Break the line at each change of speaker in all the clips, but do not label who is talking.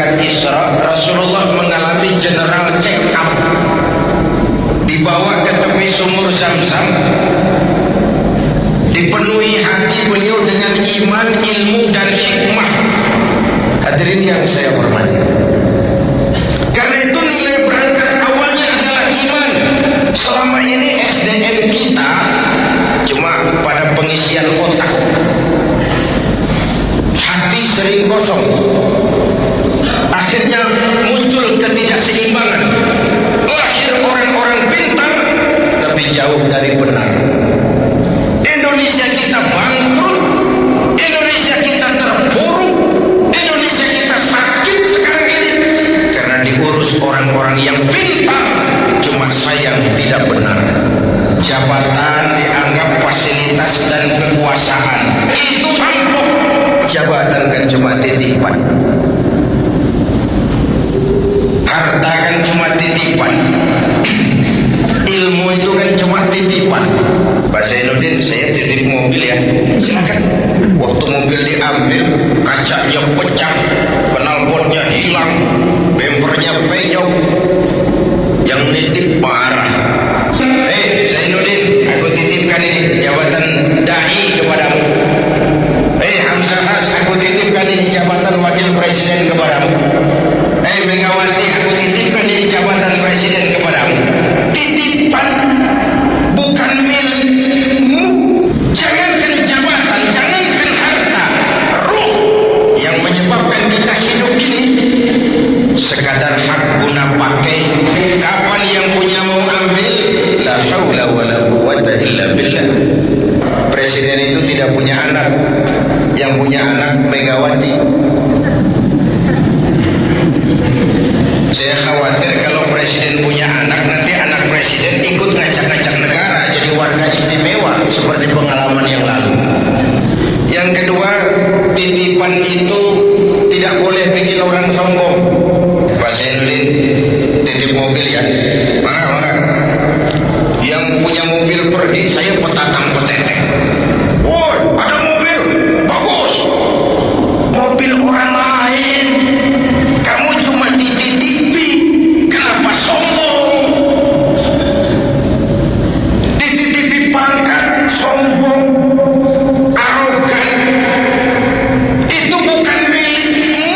berangkat Isra, Rasulullah mengalami general check up, dibawa ke tepi sumur Zam-Zam, dipenuhi hati beliau dengan iman, ilmu dan hikmah. Hadirin yang saya hormati, karena itu nilai berangkat awalnya adalah iman. Selama ini SDM kita cuma pada pengisian otak, hati sering kosong, akhirnya muncul ketidakseimbangan, lahir orang-orang pintar tapi jauh dari benar. Indonesia kita bangkrut, Indonesia kita terpuruk, Indonesia kita sakit sekarang ini karena diurus orang-orang yang pintar, cuma sayang tidak benar. Jabatan dianggap fasilitas dan kekuasaan, itu rampok. Jabatan kan cuma titipan, harta kan cuma titipan, ilmu itu kan cuma titipan. Pak Zainuddin, saya titip mobil ya, silakan. Waktu mobil diambil, kacanya pecah, knalpotnya hilang, bempernya penyok, yang nitip marah. Zainuddin, aku titipkan ini jabatan dai kepadamu. Hamzah, aku titipkan ini jabatan wakil presiden kepadamu. Megawati, aku titipkan ini jabatan presiden kepadamu. Titipan, bukan milikmu. Jangankan jabatan, jangankan harta, ruh yang menyebabkan kita hidup ini sekadar hak guna pakai. Kapan yang punya mau ambil? La haula wala quwwata illa billah. Presiden itu tidak punya anak, yang punya anak Megawati. Saya khawatir kalau presiden punya anak, nanti anak presiden ikut ngacak-ngacak negara jadi warga istimewa seperti pengalaman yang lalu. Yang kedua, titipan itu tidak boleh bikin orang sombong. Pak Zainuddin, titip mobil ya. Maka yang punya mobil pergi, saya petatang peteteng. Woi, ada mobil bagus, mobil orang lain, kamu cuma dititipi, kenapa sombong? Dititipi pangkat, sombong, arogan, itu bukan milikmu.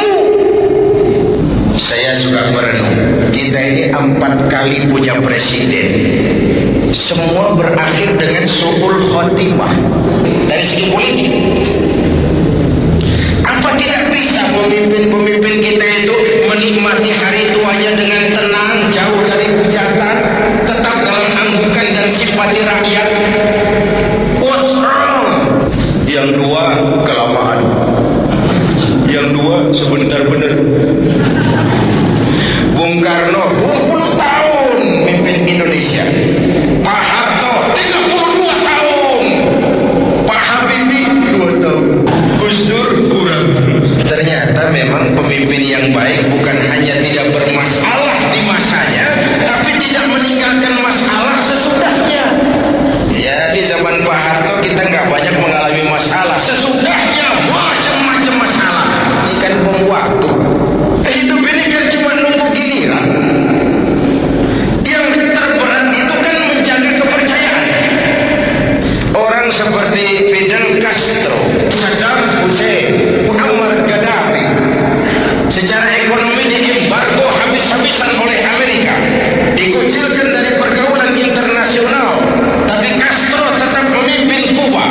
Saya suka merenung, kita ini 4 kali punya presiden, semua berakhir dengan su'ul khotimah. Dari segi politik, apa tidak bisa pemimpin-pemimpin kita itu menikmati hari tuanya dengan tenang, jauh dari hujatan, tetap dalam anggukan dan simpati rakyat? What's wrong? Yang dua kelamaan, yang dua sebentar benar. Bung Karno 20 tahun mimpin Indonesia, Pak Harto 32 tahun, Pak Habibie 2 tahun, Gus Dur kurang. Ternyata memang pemimpin yang baik bukan hanya tidak bermasalah di masanya, tapi tidak meninggalkan masalah sesudahnya. Ya, di zaman Pak Harto kita nggak banyak mengalami masalah, sesudahnya macam-macam masalah. Ini kan bom waktu. Hidup ini kan cuma nunggu giliran. Yang terberat itu kan menjaga kepercayaan. Orang seperti Fidel Castro, Saddam Hussein, Muammar Gaddafi, secara ekonomi diembargo habis-habisan oleh Amerika, dikucilkan dari pergaulan internasional, tapi Castro tetap memimpin Kuba,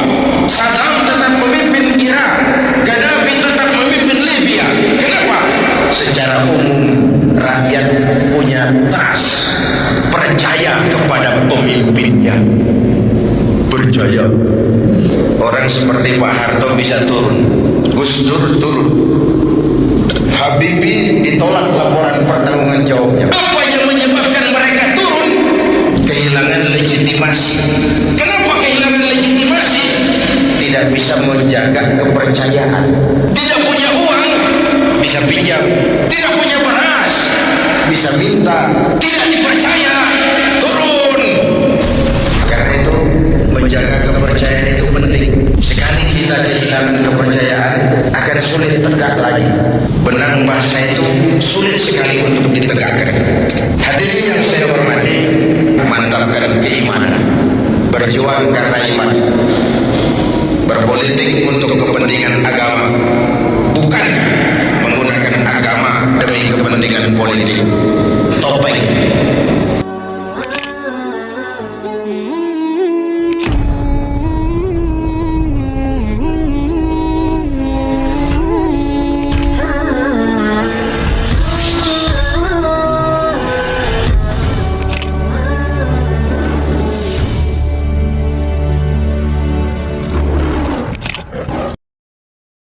Saddam tetap memimpin Irak, Gaddafi tetap memimpin Libya. Kenapa? Secara umum rakyat punya trust, percaya kepada pemimpinnya. Percaya. Orang seperti Pak Harto bisa turun, Gus Dur turun, Habibie ditolak laporan pertanggungan jawabnya. Apa yang menyebabkan mereka turun? Kehilangan legitimasi. Kenapa kehilangan legitimasi? Tidak bisa menjaga kepercayaan. Tidak punya uang, bisa pinjam. Tidak punya beras, bisa minta. Tidak dipercaya, turun. Karena itu menjaga kepercayaan itu penting. Sekali kita kehilangan kepercayaan, akan sulit tegak lagi. Benang bahasa itu sulit sekali untuk ditegakkan. Hadirin yang saya hormati, mantapkan keimanan, berjuang karena iman, berpolitik untuk kepentingan agama, bukan menggunakan agama demi kepentingan politik.